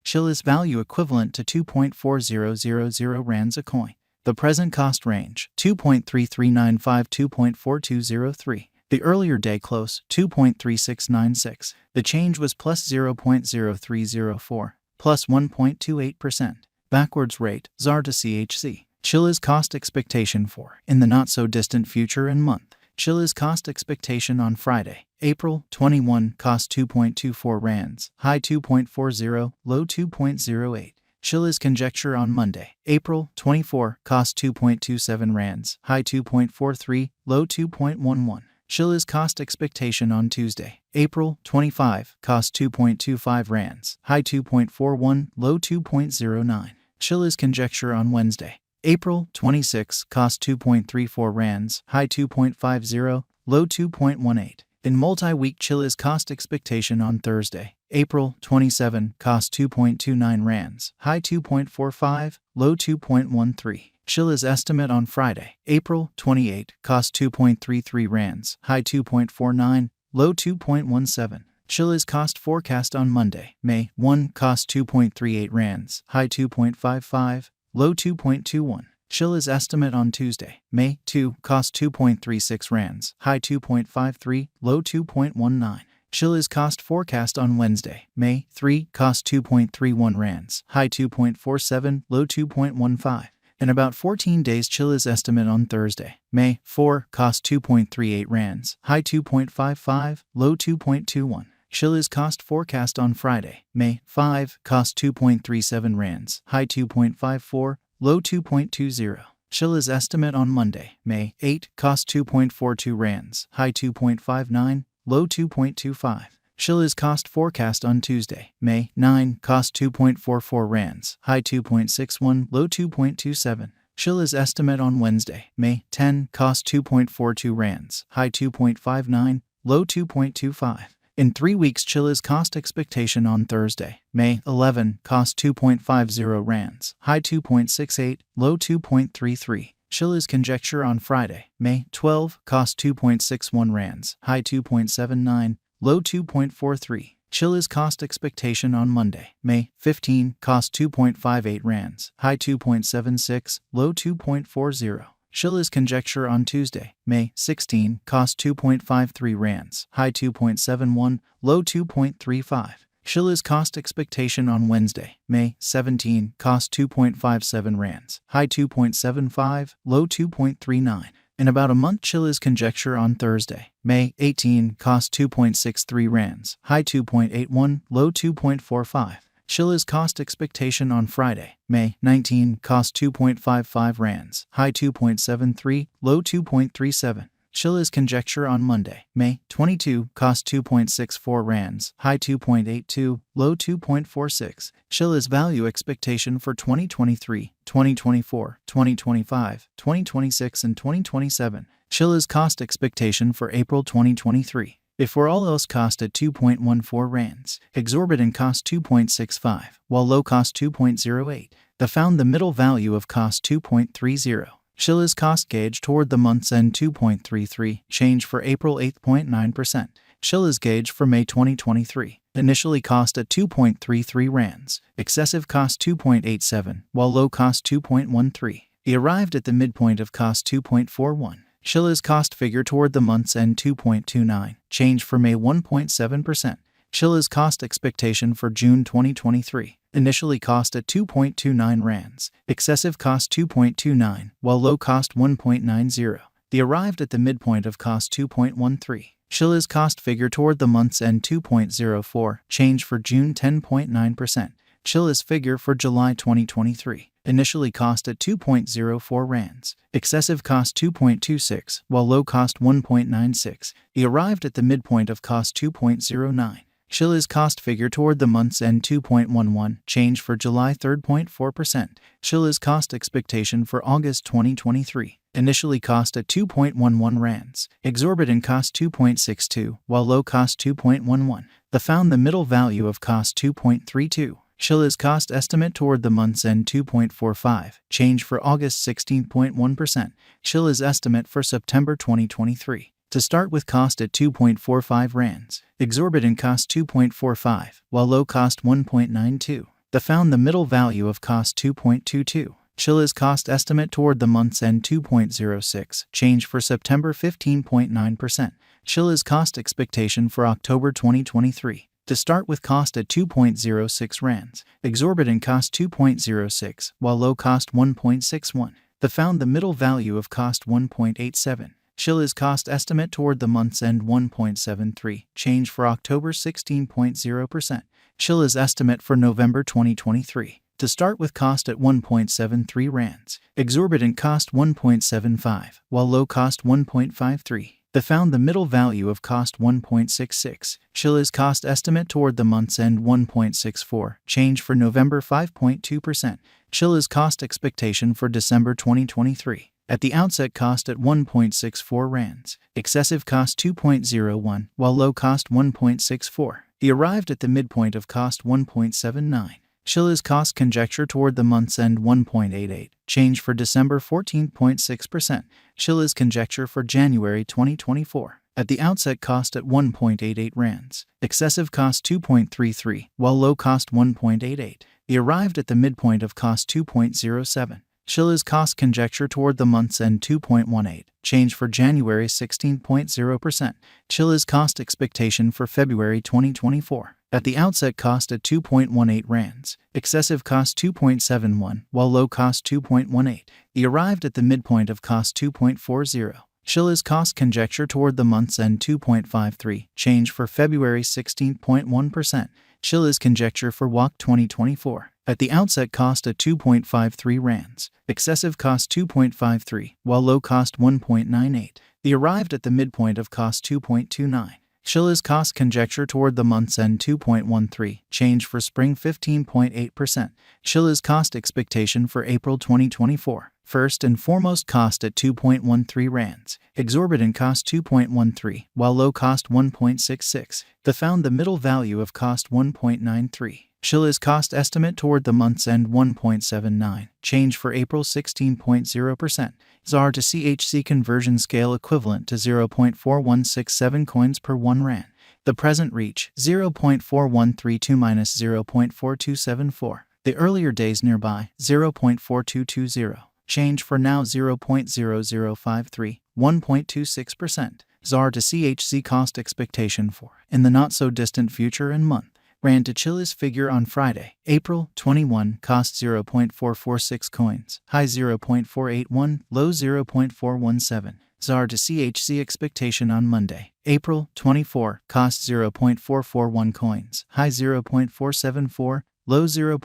Chiliz value equivalent to 2.4000 rands a coin. The present cost range, 2.3395 2.4203. The earlier day close, 2.3696. The change was plus 0.0304, plus 1.28%. Backwards rate, ZAR to CHC. Chiliz cost expectation for, in the not-so-distant future and month. Chiliz cost expectation on Friday, April 21, cost 2.24 rands, high 2.40, low 2.08. Chiliz conjecture on Monday, April 24, cost 2.27 rands, high 2.43, low 2.11. Chiliz cost expectation on Tuesday, April 25, cost 2.25 rands, high 2.41, low 2.09. Chiliz conjecture on Wednesday, April 26, cost 2.34 rands, high 2.50, low 2.18. In multi-week Chiliz cost expectation on Thursday, April 27, cost 2.29 rands, high 2.45, low 2.13. Chiliz estimate on Friday, April 28, cost 2.33 rands, high 2.49, low 2.17. Chiliz cost forecast on Monday, May 1, cost 2.38 rands, high 2.55, low 2.21. Chiliz estimate on Tuesday, May 2, cost 2.36 rands, high 2.53, low 2.19. Chiliz cost forecast on Wednesday, May 3, cost 2.31 rands, high 2.47, low 2.15. In about 14 days Chiliz estimate on Thursday, May 4, cost 2.38 rands, high 2.55, low 2.21. Chiliz cost forecast on Friday, May 5, cost 2.37 rands, high 2.54, low 2.20. Chiliz estimate on Monday, May 8, cost 2.42 rands, high 2.59, low 2.25. Chiliz cost forecast on Tuesday, May 9, cost 2.44 rands, high 2.61, low 2.27. Chiliz estimate on Wednesday, May 10, cost 2.42 rands, high 2.59, low 2.25. In 3 weeks Chiliz cost expectation on Thursday, May 11, cost 2.50 rands, high 2.68, low 2.33. Chiliz conjecture on Friday, May 12, cost 2.61 rands, high 2.79, low 2.43. Chiliz cost expectation on Monday, May 15, cost 2.58 rands, high 2.76, low 2.40. Chiliz conjecture on Tuesday, May 16, cost 2.53 rands, high 2.71, low 2.35. Chiliz cost expectation on Wednesday, May 17, cost 2.57 rands, high 2.75, low 2.39. In about a month Chiliz conjecture on Thursday, May 18, cost 2.63 rands, high 2.81, low 2.45. Chiliz cost expectation on Friday, May 19, cost 2.55 rands, high 2.73, low 2.37. Chiliz conjecture on Monday, May 22, cost 2.64 rands, high 2.82, low 2.46. Chiliz value expectation for 2023, 2024, 2025, 2026, and 2027. Chiliz cost expectation for April 2023. Before all else cost at 2.14 rands, exorbitant cost 2.65, while low cost 2.08. The found the middle value of cost 2.30. Chiliz cost gauge toward the month's end 2.33, change for April 8.9%. Chiliz gauge for May 2023, initially cost at 2.33 rands, excessive cost 2.87, while low cost 2.13. He arrived at the midpoint of cost 2.41. Chiliz cost figure toward the month's end 2.29, change for May 1.7%. Chiliz cost expectation for June 2023, initially cost at 2.29 rands, excessive cost 2.29, while low cost 1.90. They arrived at the midpoint of cost 2.13. Chiliz cost figure toward the month's end 2.04, change for June 10.9%. Chiliz figure for July 2023, initially cost at 2.04 rands, excessive cost 2.26, while low cost 1.96. He arrived at the midpoint of cost 2.09. Chiliz cost figure toward the month's end 2.11, change for July 3.4%. Chiliz cost expectation for August 2023, initially cost at 2.11 rands, exorbitant cost 2.62, while low cost 2.11. The found the middle value of cost 2.32. Chiliz cost estimate toward the month's end 2.45, change for August 16.1%. Chiliz estimate for September 2023. To start with cost at 2.45 rands, exorbitant cost 2.45, while low cost 1.92. The found the middle value of cost 2.22. Chiliz cost estimate toward the month's end 2.06, change for September 15.9%. Chiliz cost expectation for October 2023. To start with cost at 2.06 rands, exorbitant cost 2.06, while low cost 1.61. The found the middle value of cost 1.87. Chiliz cost estimate toward the month's end 1.73, change for October 16.0%. Chiliz estimate for November 2023. To start with cost at 1.73 rands, exorbitant cost 1.75, while low cost 1.53. The found the middle value of cost 1.66. Chiliz cost estimate toward the month's end 1.64, change for November 5.2%. Chiliz cost expectation for December 2023. At the outset cost at 1.64 rands, excessive cost 2.01, while low cost 1.64. He arrived at the midpoint of cost 1.79. Chiliz cost conjecture toward the month's end 1.88, change for December 14.6%. Chiliz conjecture for January 2024. At the outset cost at 1.88 rands, excessive cost 2.33, while low cost 1.88. He arrived at the midpoint of cost 2.07. Chiliz cost conjecture toward the month's end 2.18, change for January 16.0%. Chiliz cost expectation for February 2024. At the outset cost at 2.18 rands, excessive cost 2.71, while low cost 2.18. He arrived at the midpoint of cost 2.40. Chiliz cost conjecture toward the month's end 2.53, change for February 16.1%. Chiliz conjecture for WAC 2024. At the outset cost at 2.53 rands, excessive cost 2.53, while low cost 1.98. He arrived at the midpoint of cost 2.29. Chiliz cost conjecture toward the month's end 2.13, change for spring 15.8%. Chiliz cost expectation for April 2024. First and foremost cost at 2.13 rands, exorbitant cost 2.13, while low cost 1.66. The found the middle value of cost 1.93. Chiliz cost estimate toward the month's end 1.79, change for April 16.0%. ZAR to CHC conversion scale equivalent to 0.4167 coins per 1 rand. The present reach 0.4132 minus 0.4274. The earlier days nearby 0.4220. Change for now 0.0053, 1.26%. ZAR to CHC cost expectation for in the not so distant future and month. Rand to Chiliz figure on Friday, April 21, cost 0.446 coins, high 0.481, low 0.417. ZAR to CHC expectation on Monday, April 24, cost 0.441 coins, high 0.474, low 0.